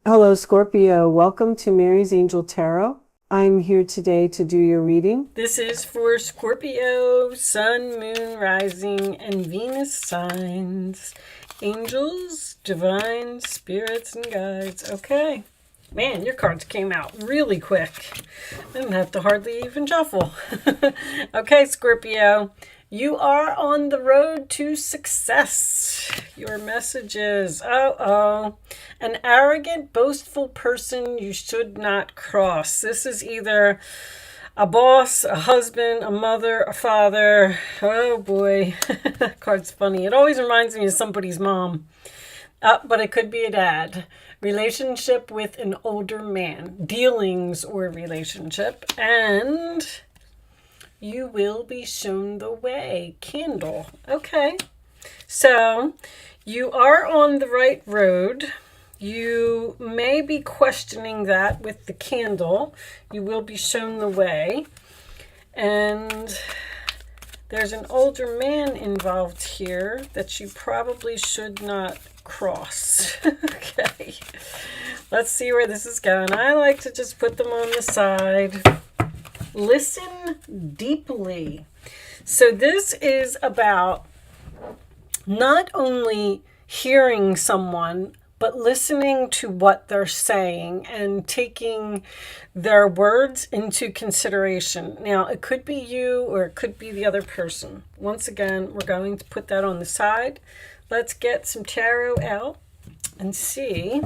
Hello, Scorpio. Welcome to Mary's Angel Tarot. I'm here today to do your reading. This is for Scorpio, Sun, Moon, Rising, and Venus signs. Angels, divine spirits, and guides. Okay. Man, your cards came out really quick. I didn't have to hardly even shuffle. Okay, Scorpio. You are on the road to success. Your messages. An arrogant, boastful person you should not cross. This is either a boss, a husband, a mother, a father. Oh boy, that card's funny. It always reminds me of somebody's mom. But it could be a dad. Relationship with an older man. Dealings or relationship. And you will be shown the way. Candle. Okay. So you are on the right road. You may be questioning that with the candle. You will be shown the way. And there's an older man involved here that you probably should not cross. Okay. Let's see where this is going. I like to just put them on the side. Listen deeply. So this is about not only hearing someone, but listening to what they're saying and taking their words into consideration. Now, it could be you or it could be the other person. Once again, we're going to put that on the side. Let's get some tarot out and see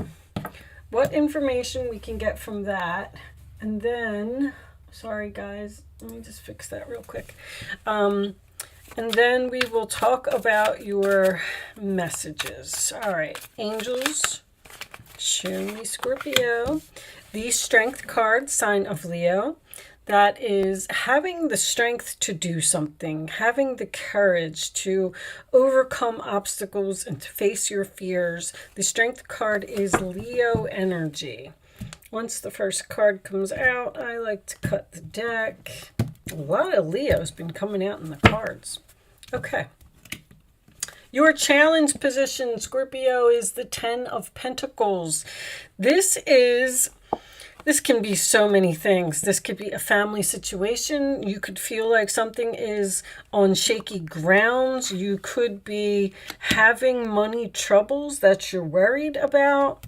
what information we can get from that. And then, sorry guys, let me just fix that real quick. And then we will talk about your messages. All right, angels, show me Scorpio. The strength card, sign of Leo. That is having the strength to do something, having the courage to overcome obstacles and to face your fears. The strength card is Leo energy. Once the first card comes out, I like to cut the deck. A lot of Leo's been coming out in the cards. Okay. Your challenge position, Scorpio, is the Ten of Pentacles. This can be so many things. This could be a family situation. You could feel like something is on shaky grounds. You could be having money troubles that you're worried about.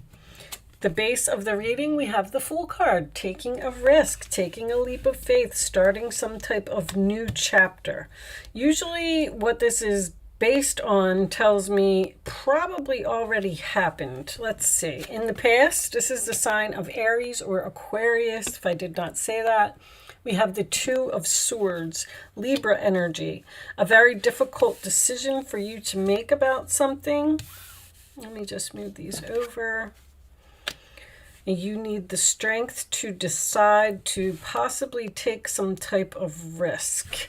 The base of the reading, we have the Fool card, taking a risk, taking a leap of faith, starting some type of new chapter. Usually what this is based on tells me probably already happened. Let's see. In the past, this is the sign of Aries or Aquarius, if I did not say that. We have the Two of Swords, Libra energy. A very difficult decision for you to make about something. Let me just move these over. You need the strength to decide to possibly take some type of risk.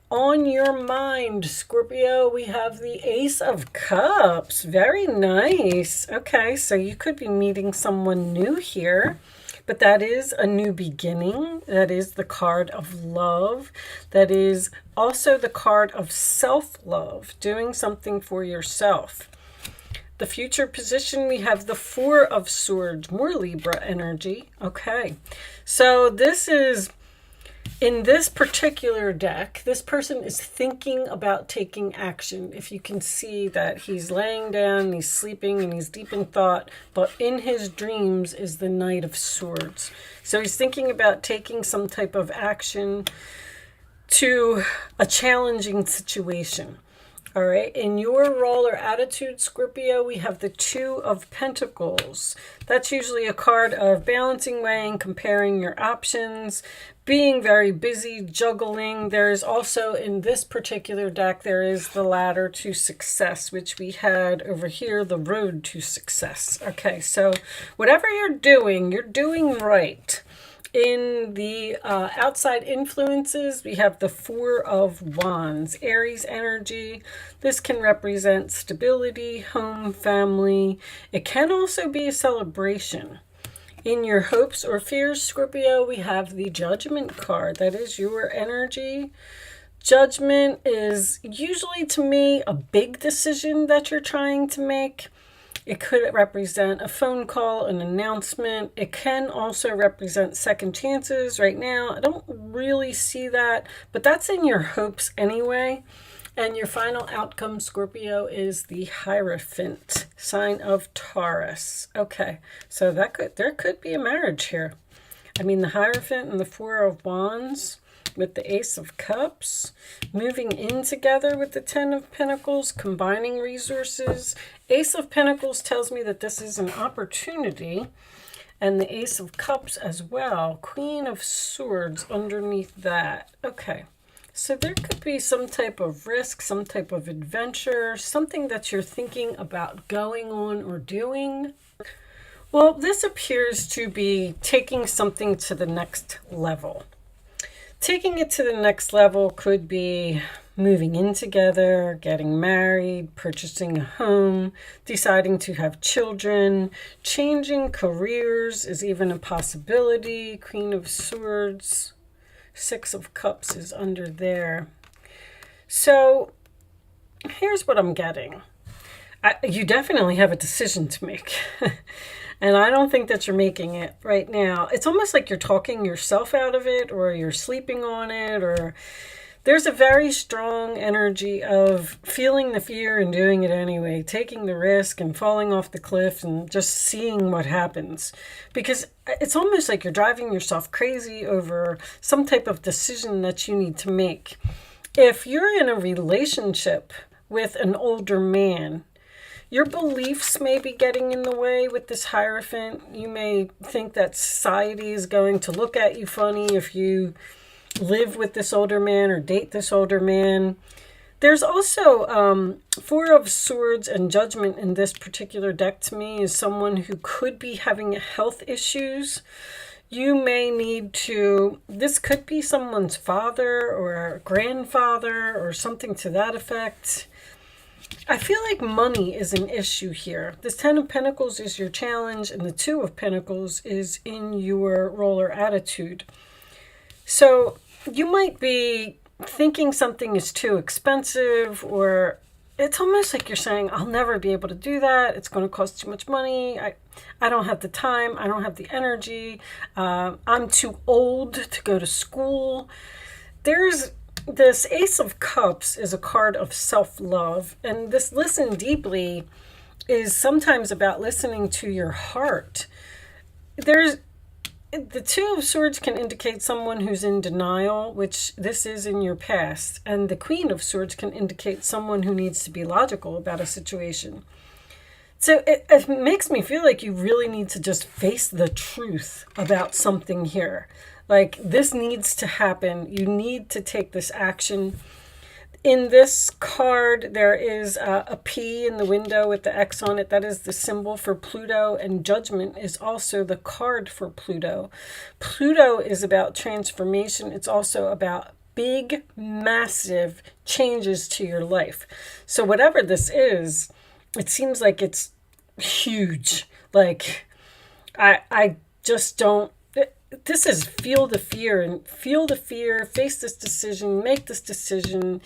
On your mind, Scorpio, we have the Ace of Cups. Very nice. Okay, so you could be meeting someone new here, but that is a new beginning. That is the card of love. That is also the card of self-love, doing something for yourself. The future position, we have the Four of Swords, more Libra energy. Okay, so this is, in this particular deck, this person is thinking about taking action. If you can see that he's laying down, he's sleeping, and he's deep in thought, but in his dreams is the Knight of Swords. So he's thinking about taking some type of action to a challenging situation. All right, in your role or attitude, Scorpio, we have the Two of Pentacles. That's usually a card of balancing, weighing, comparing your options, being very busy, juggling. There's also, in this particular deck, there is the Ladder to Success, which we had over here, the Road to Success. Okay, so whatever you're doing right. In the outside influences, we have the Four of Wands, Aries energy. This can represent stability, home, family. It can also be a celebration. In your hopes or fears, Scorpio, we have the Judgment card. That is your energy. Judgment is usually, to me, a big decision that you're trying to make. It could represent a phone call, an announcement. It can also represent second chances. Right now, I don't really see that, but that's in your hopes anyway. And your final outcome, Scorpio, is the Hierophant, sign of Taurus. Okay, so there could be a marriage here. I mean, the Hierophant and the Four of Wands with the Ace of Cups, moving in together with the Ten of Pentacles, combining resources. Ace of Pentacles tells me that this is an opportunity, and the Ace of Cups as well. Queen of Swords underneath that. Okay, so there could be some type of risk, some type of adventure, something that you're thinking about going on or doing. Well, this appears to be taking something to the next level. Taking it to the next level could be moving in together, getting married, purchasing a home, deciding to have children, changing careers is even a possibility. Queen of Swords, Six of Cups is under there. So here's what I'm getting. You definitely have a decision to make. And I don't think that you're making it right now. It's almost like you're talking yourself out of it, or you're sleeping on it, or there's a very strong energy of feeling the fear and doing it anyway, taking the risk and falling off the cliff and just seeing what happens. Because it's almost like you're driving yourself crazy over some type of decision that you need to make. If you're in a relationship with an older man, your beliefs may be getting in the way with this Hierophant. You may think that society is going to look at you funny if you live with this older man or date this older man. There's also Four of Swords and Judgment in this particular deck to me is someone who could be having health issues. You may need to, this could be someone's father or grandfather or something to that effect. I feel like money is an issue here. This Ten of Pentacles is your challenge, and the Two of Pentacles is in your roller attitude. So you might be thinking something is too expensive, or it's almost like you're saying, I'll never be able to do that. It's going to cost too much money. I don't have the time. I don't have the energy. I'm too old to go to school. This Ace of Cups is a card of self-love, and this listen deeply is sometimes about listening to your heart. The Two of Swords can indicate someone who's in denial, which this is in your past, and the Queen of Swords can indicate someone who needs to be logical about a situation. So it makes me feel like you really need to just face the truth about something here. Like, this needs to happen. You need to take this action. In this card, there is a P in the window with the X on it. That is the symbol for Pluto, and Judgment is also the card for Pluto. Pluto is about transformation. It's also about big, massive changes to your life. So whatever this is, it seems like it's huge. Like, I just don't. This is feel the fear, and feel the fear, face this decision, make this decision.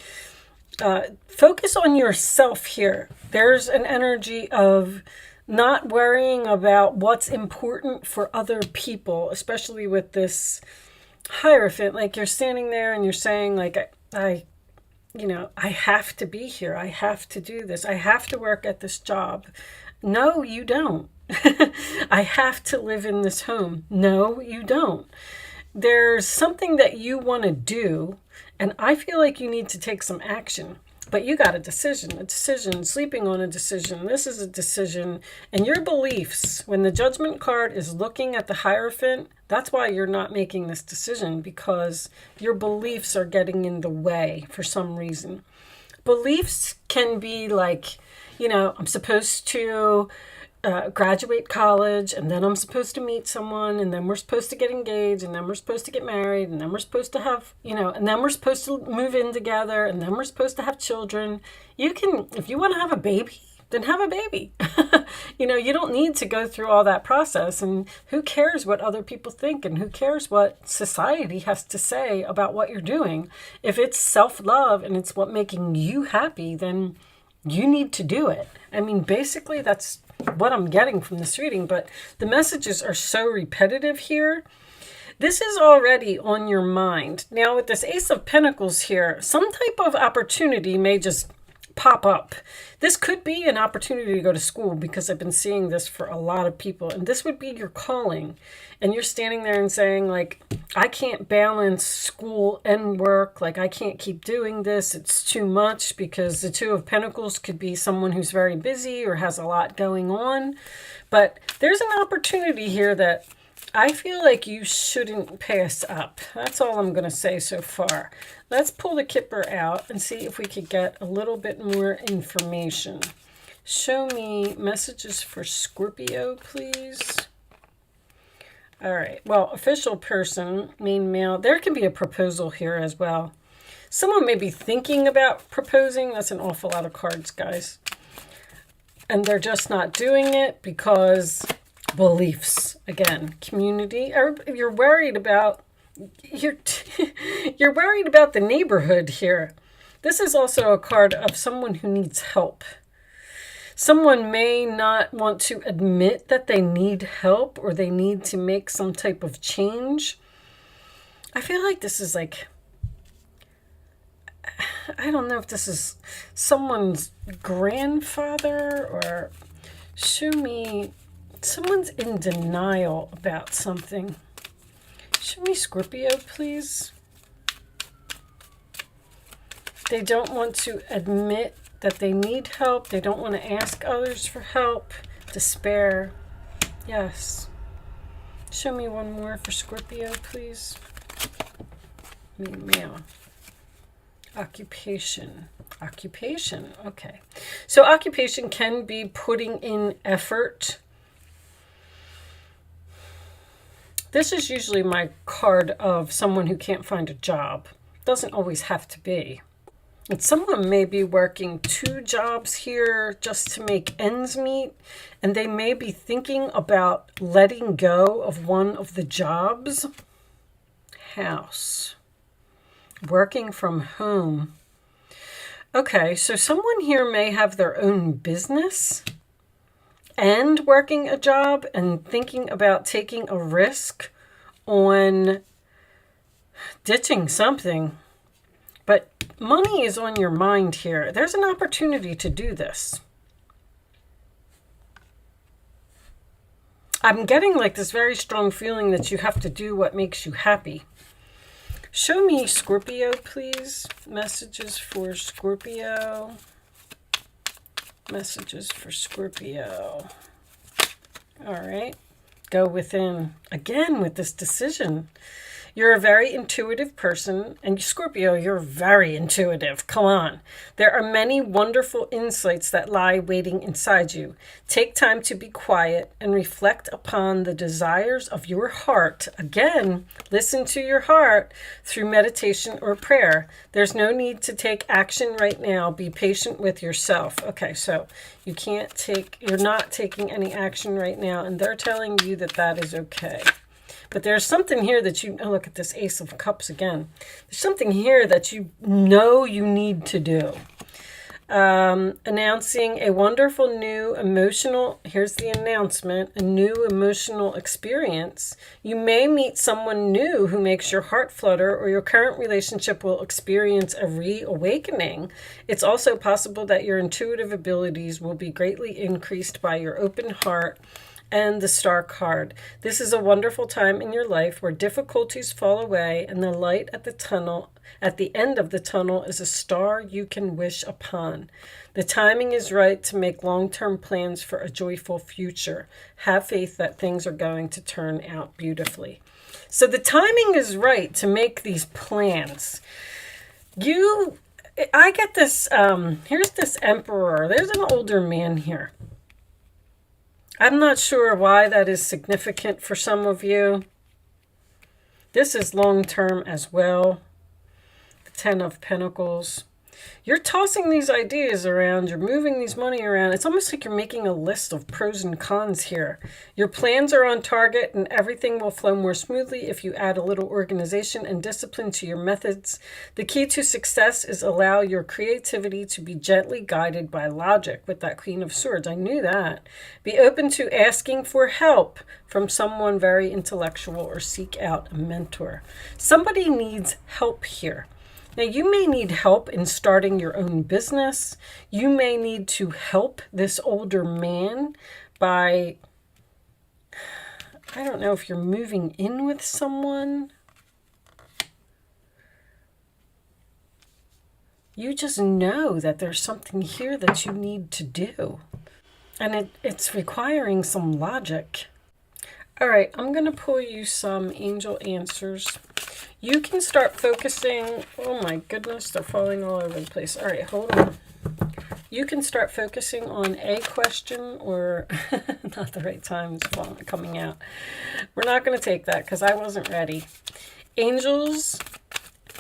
Focus on yourself here. There's an energy of not worrying about what's important for other people, especially with this Hierophant. Like, you're standing there and you're saying, like, I have to be here. I have to do this. I have to work at this job. No, you don't. I have to live in this home. No, you don't. There's something that you want to do, and I feel like you need to take some action. But you got a decision, sleeping on a decision. This is a decision. And your beliefs, when the Judgment card is looking at the Hierophant, that's why you're not making this decision, because your beliefs are getting in the way for some reason. Beliefs can be like, I'm supposed to graduate college, and then I'm supposed to meet someone, and then we're supposed to get engaged, and then we're supposed to get married, and then we're supposed to have, and then we're supposed to move in together, and then we're supposed to have children. You can, if you want to have a baby, then have a baby. You don't need to go through all that process, and who cares what other people think, and who cares what society has to say about what you're doing. If it's self-love and it's what making you happy, then you need to do it. I mean, basically, that's what I'm getting from this reading, but the messages are so repetitive here. This is already on your mind. Now with this Ace of Pentacles here, some type of opportunity may just pop up. This could be an opportunity to go to school, because I've been seeing this for a lot of people, and this would be your calling. And you're standing there and saying, like, I can't balance school and work. Like, I can't keep doing this. It's too much, because the Two of Pentacles could be someone who's very busy or has a lot going on. But there's an opportunity here that I feel like you shouldn't pass up. That's all I'm going to say so far. Let's pull the Kipper out and see if we could get a little bit more information. Show me messages for Scorpio, please. All right. Well, official person, main male. There can be a proposal here as well. Someone may be thinking about proposing. That's an awful lot of cards, guys. And they're just not doing it because beliefs. Again, community. You're worried about you're worried about the neighborhood here. This is also a card of someone who needs help. Someone may not want to admit that they need help, or they need to make some type of change. I feel like this is like, I don't know if this is someone's grandfather, or show me someone's in denial about something. Show me Scorpio, please. They don't want to admit that they need help. They don't want to ask others for help. Despair. Yes. Show me one more for Scorpio, please. Male. Occupation. Occupation. Okay. So occupation can be putting in effort. This is usually my card of someone who can't find a job. Doesn't always have to be. And someone may be working 2 jobs here just to make ends meet. And they may be thinking about letting go of one of the jobs. House. Working from home. Okay, so someone here may have their own business and working a job and thinking about taking a risk on ditching something. But money is on your mind here. There's an opportunity to do this. I'm getting like this very strong feeling that you have to do what makes you happy. Show me Scorpio, please. Messages for Scorpio. Messages for Scorpio. All right. Go within. Again, with this decision. You're a very intuitive person. And Scorpio, you're very intuitive. Come on. There are many wonderful insights that lie waiting inside you. Take time to be quiet and reflect upon the desires of your heart. Again, listen to your heart through meditation or prayer. There's no need to take action right now. Be patient with yourself. Okay, so you're not taking any action right now, and they're telling you that that is okay. But there's something here that oh, look at this Ace of Cups again. There's something here that you know you need to do. Announcing a wonderful new emotional, here's the announcement, a new emotional experience. You may meet someone new who makes your heart flutter, or your current relationship will experience a reawakening. It's also possible that your intuitive abilities will be greatly increased by your open heart and the Star card. This is a wonderful time in your life where difficulties fall away and the light at the end of the tunnel is a star you can wish upon. The timing is right to make long-term plans for a joyful future. Have faith that things are going to turn out beautifully. So the timing is right to make these plans. I get this, here's this Emperor. There's an older man here. I'm not sure why that is significant for some of you. This is long-term as well. The 10 of Pentacles. You're tossing these ideas around, you're moving these money around. It's almost like you're making a list of pros and cons here. Your plans are on target and everything will flow more smoothly if you add a little organization and discipline to your methods. The key to success is allow your creativity to be gently guided by logic with that Queen of Swords. I knew that. Be open to asking for help from someone very intellectual or seek out a mentor. Somebody needs help here. Now, you may need help in starting your own business. You may need to help this older man by, I don't know if you're moving in with someone. You just know that there's something here that you need to do. And it's requiring some logic. All right, I'm going to pull you some angel answers. You can start focusing. Oh my goodness, they're falling all over the place. All right, hold on. You can start focusing on a question or not the right time is coming out. We're not going to take that because I wasn't ready. Angels,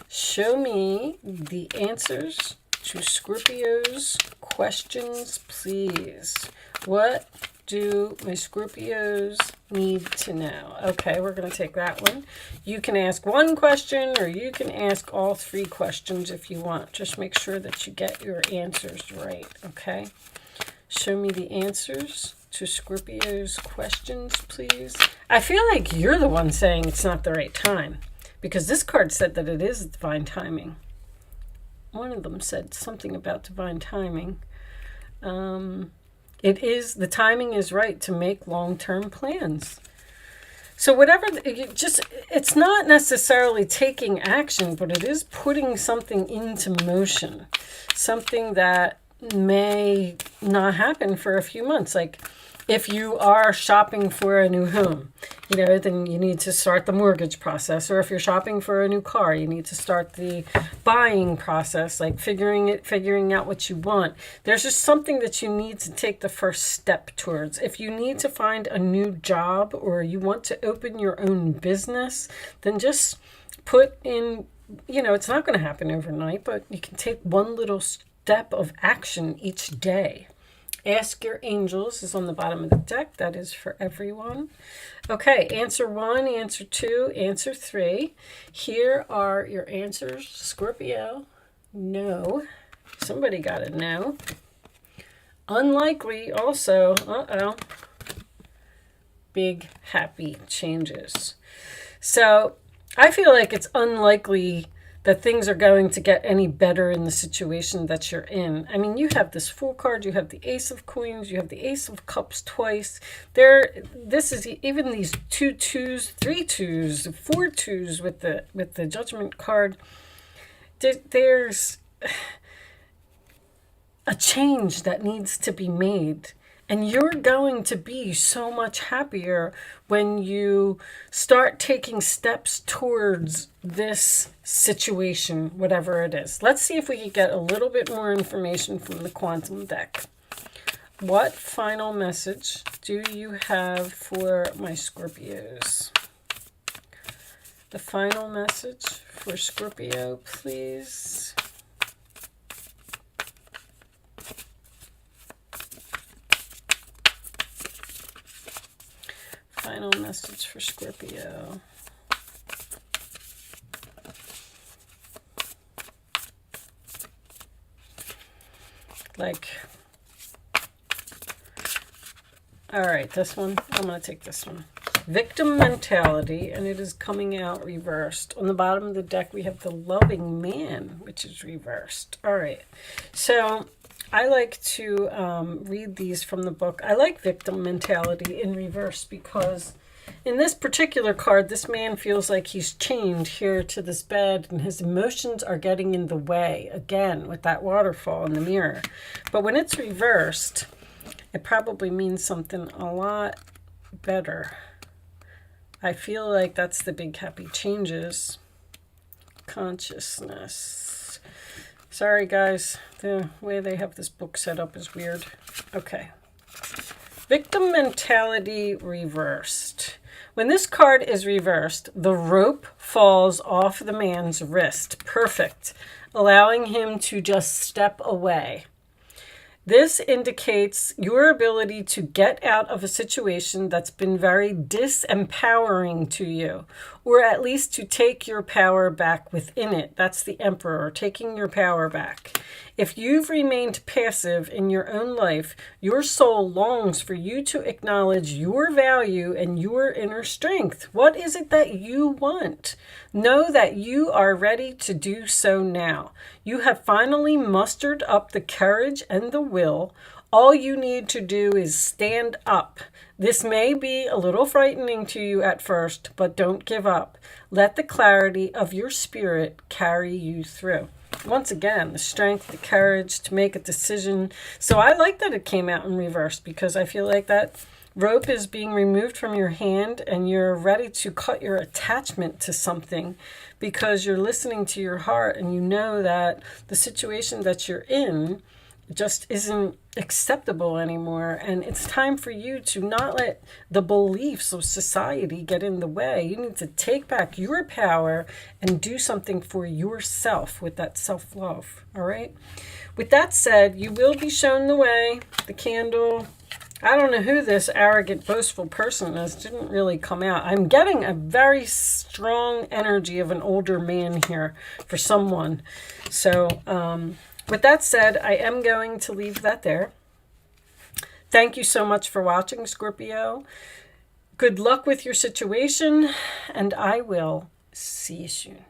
show me the answers to Scorpio's questions, please. What do my Scorpios need to know? Okay, we're going to take that one. You can ask one question or you can ask all three questions if you want. Just make sure that you get your answers right, okay? Show me the answers to Scorpio's questions, please. I feel like you're the one saying it's not the right time because this card said that it is divine timing. One of them said something about divine timing. It is, the timing is right to make long-term plans. So whatever, it's not necessarily taking action, but it is putting something into motion. Something that may not happen for a few months. Like if you are shopping for a new home, then you need to start the mortgage process. Or if you're shopping for a new car, you need to start the buying process, like figuring out what you want. There's just something that you need to take the first step towards. If you need to find a new job or you want to open your own business, then just put in, it's not going to happen overnight, but you can take one little step of action each day. Ask your angels is on the bottom of the deck. That is for everyone. Okay, answer 1, answer 2, answer 3. Here are your answers. Scorpio, no. Somebody got a no. Unlikely also. Uh-oh. Big happy changes. So I feel like it's unlikely that things are going to get any better in the situation that you're in. I mean, you have this Fool card, you have the Ace of Coins, you have the Ace of Cups twice. This is even these 2 twos, 3 twos, 4 twos with the Judgment card. There's a change that needs to be made. And you're going to be so much happier when you start taking steps towards this situation, whatever it is. Let's see if we can get a little bit more information from the quantum deck. What final message do you have for my Scorpios? The final message for Scorpio, please. Final message for Scorpio. All right, this one, I'm going to take this one. Victim mentality, and it is coming out reversed. On the bottom of the deck, we have the loving man, which is reversed. All right, so I like to read these from the book. I like victim mentality in reverse because in this particular card, this man feels like he's chained here to this bed and his emotions are getting in the way, again, with that waterfall in the mirror. But when it's reversed, it probably means something a lot better. I feel like that's the big happy changes. Consciousness. Sorry, guys. The way they have this book set up is weird. Okay. Victim mentality reversed. When this card is reversed, the rope falls off the man's wrist. Perfect. allowing him to just step away. This indicates your ability to get out of a situation that's been very disempowering to you, or at least to take your power back within it. That's the Emperor, taking your power back. If you've remained passive in your own life, your soul longs for you to acknowledge your value and your inner strength. What is it that you want? Know that you are ready to do so now. You have finally mustered up the courage and the will. All you need to do is stand up. This may be a little frightening to you at first, but don't give up. Let the clarity of your spirit carry you through. Once again, the strength, the courage to make a decision. So I like that it came out in reverse, because I feel like that rope is being removed from your hand and you're ready to cut your attachment to something, because you're listening to your heart and you know that the situation that you're in just isn't acceptable anymore, and it's time for you to not let the beliefs of society get in the way. You need to take back your power and do something for yourself with that self-love. All right, with that said, you will be shown the way. The candle, I don't know who this arrogant, boastful person is. Didn't really come out. I'm getting a very strong energy of an older man here for someone. So with that said, I am going to leave that there. Thank you so much for watching, Scorpio. Good luck with your situation, and I will see you soon.